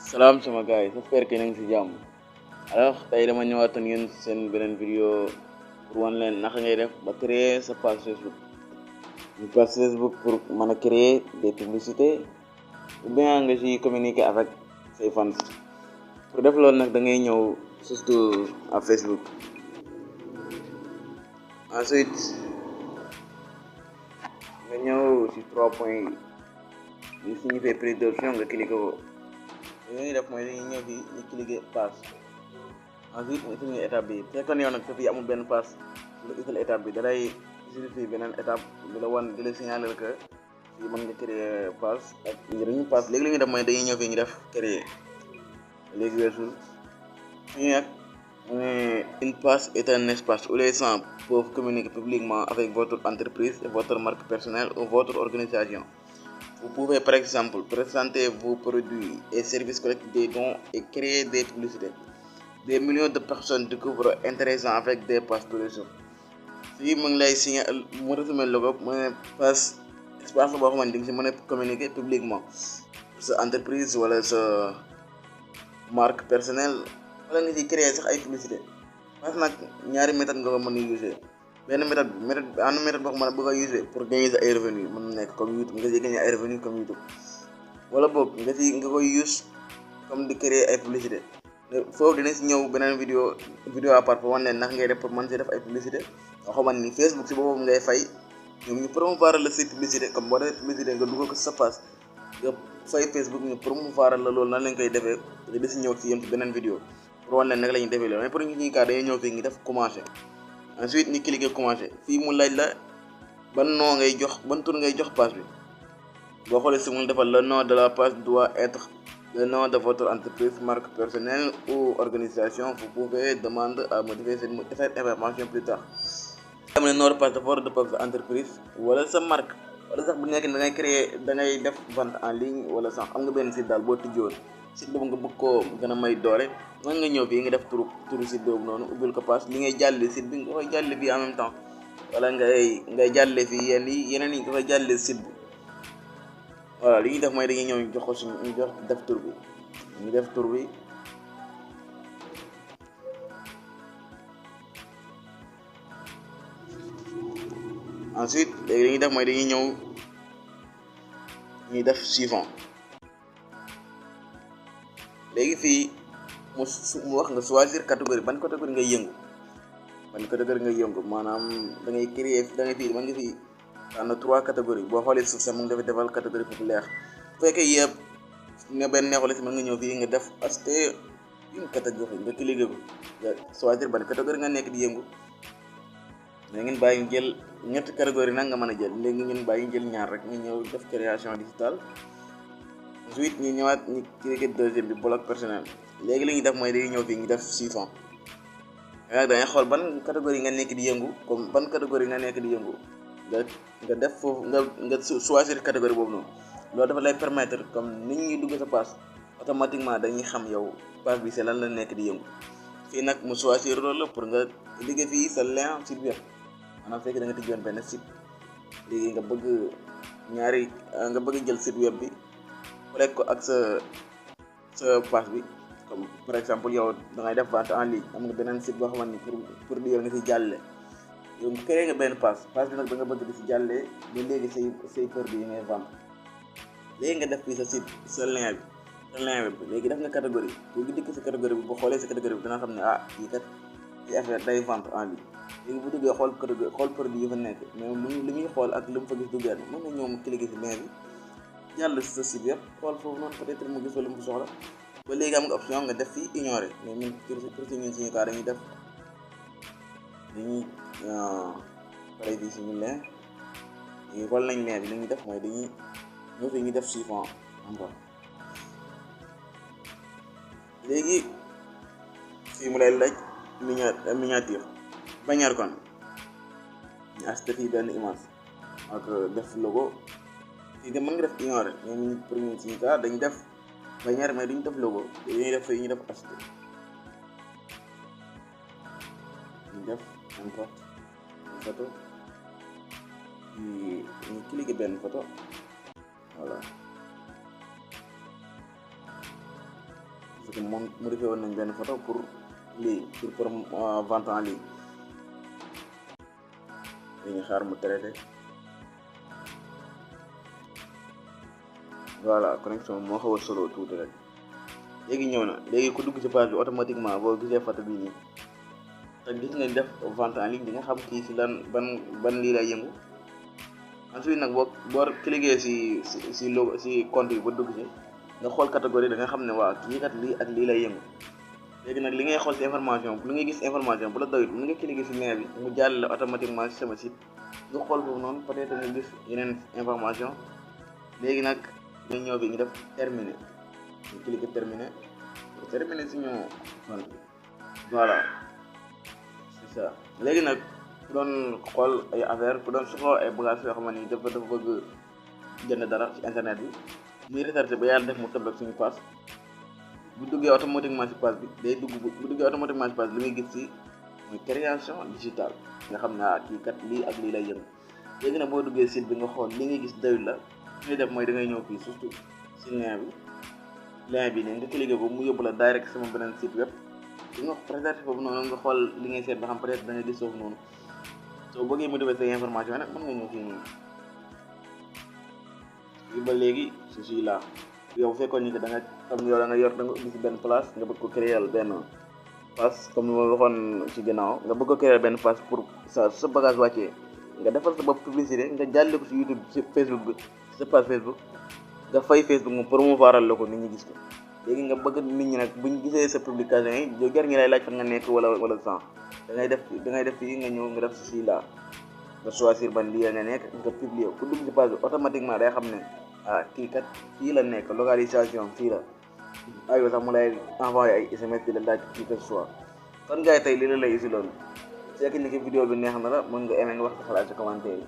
Salam sama guys, j'espère que nañ ci jàmm. Alors tey dama ñëwaatoon yéen seen beneen vidéo pour wan leen naka ngay def ba créer sa page Facebook. Une page Facebook pour mën a créer des publicités ou bien nga ci communiquer avec say fans. Pour def loolu nag da ngay ñëw surtout à Facebook. Ensuite nga ñëw ci 3 points yi signifie prise d'option nga cliquer ko. li ñuy def mooy dañuy ñëw fii ñu cliquer page. Ensuite nga utilisé étape bi fekkoon yow nag sa fii amul benn page nga utilisé étape bi da lay utiliser beneen étape di la wan di la signaler que fii mën nga créer page ak njëriñu page. léegi li ñuy def mooy dañuy ñëw fii ñu def créer léegi weesul fii nag une page est un espace où les gens peuvent communiquer publiquement avec votre entreprise, votre marque personnelle ou votre organisation. Vous pouvez par exemple présenter vos produits et services, collecter des dons et créer des publicités. Des millions de personnes découvrent intéressant avec des pages tous les jours. fii mu ngi lay signé mu résumé logo mu ne page espace boo xamante ni si mën a communiquer publiquement sa entreprise wala sa marque personnelle wala nga ciy créer sax ay publicité. parce que nag ñaari méthode nga ko mën a user. benn méthode boo xam ne bëgg a user pour gagner ay revenus mën na nekk comme YouTube nga ciy gagner ay revenus comme YouTube wala boog nga koy use comme di créer ay publicité. foofu dina si ñëw beneen vidéo à part pour wan leen naka ngay def pour mën si def ay publicité nga xamante ni Facebook si boppam ngay fay ñoom ñu promouvoir la say publicité comme boo defee publicité nga dugal ko sa page nga fay Facebook ñu promouvoir la loolu nan lañ koy defee di si ñëw si yéen ci beneen vidéo pour wan leen naka la ñuy defee loolu mais pour ñu ñuy kaa dañuy ñëw fii ngi def commencer. Ensuite ñu cliquer commencer fii mu laaj la ban nom ngay jox ban tur ngay jox page bi boo xoolee si mu defal le nom de la page doit être le nom de votre entreprise, marque personnelle ou organisation. Vous pouvez demander à modifier cette information plus tard. am na nom de page dafa war a dëppoo ak sa entreprise wala sa marque wala sax bu nekk da ngay créer da ngay def vente en ligne wala sax am nga benn site daal boo tijjoon site boobu nga bëgg koo gën a may doole mën nga ñëw fii nga def turu site boobu noonu ubbil ko page li ngay jàllale site bi nga koy jàllale fii en même temps wala ngay jàllale fii yeneen yi nga koy jàllale site bi. voilà li ñuy def mooy dañuy ñëw jox ko ñu jox def tur bi ñu def tur bi ensuite léegi li ñuy def mooy dañuy ñëw ñuy def suivant. léegi fii mu wax nga choisir catégorie ban catégorie ngay yëngu maanaam da ngay créer da ngay fii mën nga fii tànn 3 catégories boo xoolee suuf sax mu ngi def defal catégorie populaire bu fekkee yëpp ne benn neexule si mën nga ñëw fii nga def acheter une catégorie nga cliquer ko nga choisir ban catégorie nga nekk di yëngu mais ngeen bàyyi jël ñetti catégorie nag nga mën a jël léegi ngeen bàyyi jël ñaar rek nga ñëw def création digitale. ensuite ñu ñëwaat ñu cliquer deuxième bi blog personnel léegi li ñuy def mooy dañuy ñëw fii ñu def suivant da ngay xool ban catégorie nga nekk di yëngu comme ban catégorie nga nekk di yëngu nga def foofu nga choisir catégorie boobu noonu loolu dafa lay permettre comme nit ñi dugg sa page automatiquement dañuy xam yow page bi c'est lan la nekk di yëngu. fii nag mu choisir loolu la pour nga liggéey fii sa lien site web maanaam fekk da nga tijjoon benn site léegi nga bëgg jël site web bi rek ko ak sa page bi comme par exemple yow da ngay def vente en ligne am nga beneen site boo xamante ni pour di yow nga si jàllale yow créé nga benn page bi nag da nga bëgg di si jàllee ba léegi say produits yi ngay vente léegi nga def fii sa site sa lien bi léegi def nga catégorie boo gi dikk sa catégorie bi boo xoolee sa catégorie bi dana xam ne yii kat ci affaire day vente en ligne léegi bu duggee xool produit yi fa nekk mais li muy xool ak lu mu fa gis du benn mën na ñëw mu cliquer si lien bi jàll si sa site yëpp xool foofu noonu peut-être mu gis wala mu soxla ba léegi am nga option nga def fii ignorer mais ñun ñun suñu cas dañuy pare fii suñu lien léegi xool nañ lien bi li ñuy def mooy dañuy ñëw fii ñu def suivant encore léegi fii mu lay laaj miniature bannière kon ñu acheté fii benn image ak def logo fii de mën nga def ignorer mais ñun pour ñun suñu cas dañuy def bannière mais duñu def logo dañuy def fii ñu def acheté ñu def encore une photo ñu cliquer benn photo voilà parce que moom modifié woon nañ benn photo pour lii pour vente en ligne dañuy xaar mu traité. voilà connexion moo xaw a solo tuuti rek léegi ñëw na léegi ku dugg ci page bi automatiquement boo gisee photo bii nii te gis nga def vente en ligne di nga xam kii si lan ban lii lay yëngu. ensuite nag boo cliquer si logo si compte yi ba dugg ci nga xool catégorie da nga xam ne waa kii kat lii ak lii lay yëngu. léegi nag li ngay xool si information li ngay gis information bu la doyut mën nga cliquer si lien bi mu jàllale automatiquement si sama site nga xool foofu noonu peut-être nga gis yeneen information. léegi nag ñu ñëw bi ñu def terminer ñu cliquer terminer pour terminer suñu compte voilà c'est ça. léegi nag ku doon xool ay affaire ku doon soxla ay bagages yoo xam ne dafa bëgg jënd dara ci internet bi muy recherche ba yàlla def mu tëb ak suñu page bu duggee automatiquement ci page bi day dugg bu duggee automatiquement ci page bi li ngay gis ci mooy création digitale nga xam ne kii kat lii ak lii lay yëngu. léegi nag boo duggee site bi nga xool li ngay gis doyul la li ngay def mooy da ngay ñëw fii surtout ci lien bi nii nga cliquer ko mu yóbbu la direct sama beneen site web di nga présenté foofu noonu nga xool li ngay seet ba xam peut-être da nga gis foofu noonu soo bëggee mu defee say information nag mën nga ñëw fii nii fii ba léegi je suis là. yow fekkoon ni que da nga comme yow da nga ubbi ci benn place nga bëgg ko créer benn page comme ni ma waxoon ci ginnaaw nga bëgg ko créer benn page pour sa bagage wàccee nga defal sa bopp publicité nga jàlle ko ci YouTube ci Facebook bi ci sa page Facebook nga fay Facebook mu promouvoiral la ko nit ñi gis ko. léegi nga bëgg nit ñi nag buñ gisee sa publication yi jo jar ñi lay laaj fan nga nekk wala sans da ngay def fii nga ñëw nga def ci là nga choisir ban lii nga nekk nga publier ku dugg ci page bi automatiquement day xam ne kii kat fii la nekk localisation fii la aywa sax mu lay envoyé ay SMS di la laaj kii que ce soit. kon gars yi tey lii la lay isi loolu fekk ni ki vidéo bi neex na la mën nga aimé nga wax sa xalaat ci commentaire yi.